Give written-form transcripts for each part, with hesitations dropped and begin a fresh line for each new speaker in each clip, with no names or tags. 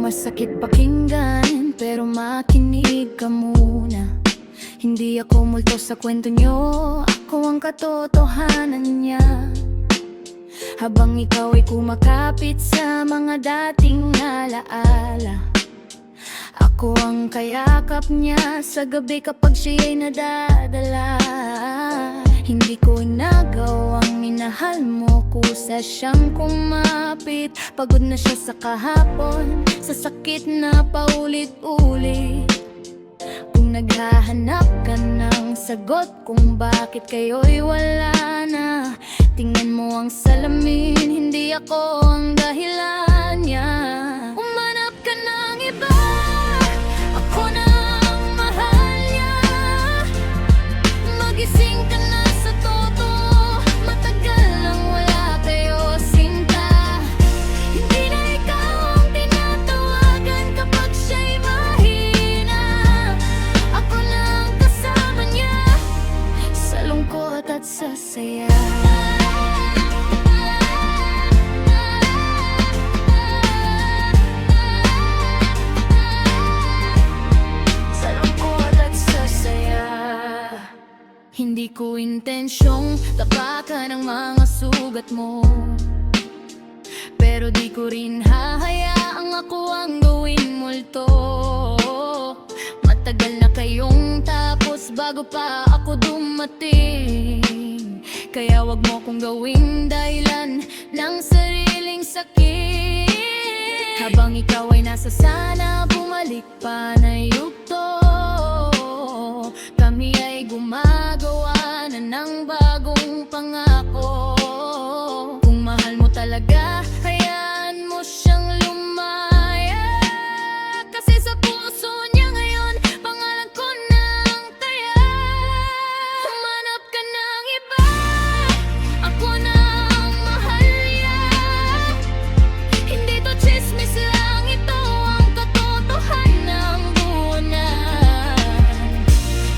masakit pakinggan, pero makinig ka muna. Hindi ako multo sa kwento nyo, ako ang katotohanan niya. Habang ikaw ay kumakapit sa mga dating alaala, ako ang kayakap niya sa gabi kapag siya'y nadadala. Hindi ko inagawang minahal mo, kusa siyang kumapit. Pagod na siya sa kahapon, sa sakit na paulit-ulit. Kung naghahanap ka ng sagot kung bakit kayo'y wala na, tingnan mo ang salamin, hindi ako ang dahilan niya. Umanap ka ng iba, ako na ang mahal niya. Magising ka na sa totoo, matagal nang wala kayo sinta. Hindi na ikaw ang tinatawagan kapag siya'y mahina. Ako na ang kasama niya sa lungkot at sa saya. Hindi ko intensyong tapakan ang mga sugat mo, pero di ko rin hahayaang ako ang gawin multo. Matagal na kayong tapos bago pa ako dumating, kaya wag mo kong gawing dahilan ng sariling sakit. Habang ikaw ay nasa sana, bumalik pa na yugto. Kami ay gumagawa na ng bagong pangako. Kung mahal mo talaga, hayaan mo siyang lumaya. Kasi sa puso niya ngayon, pangalan ko na ang taya. Humanap ka ng iba, ako na ang mahal niya. Hindi to chismis lang, ito ang katotohanan ng buwanan.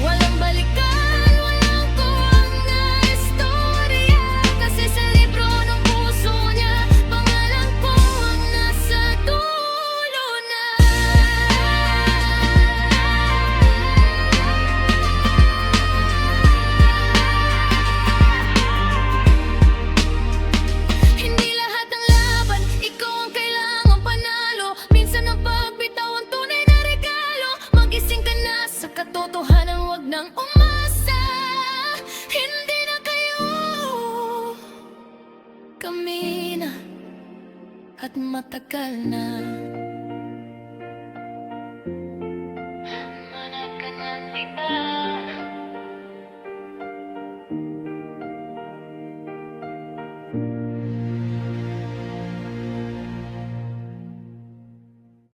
Walang balikan, walang kuwang na istorya. Kasi sa libro ng puso niya, pangalan ko ang nasa dulo na. Hindi lahat ng laban, ikaw ang kailangang panalo. Minsan ang pagbitaw ang tunay na regalo. Magising ka na sa katotohanan, wag nang umasa. Hindi na kayo, kami na, at matagal na.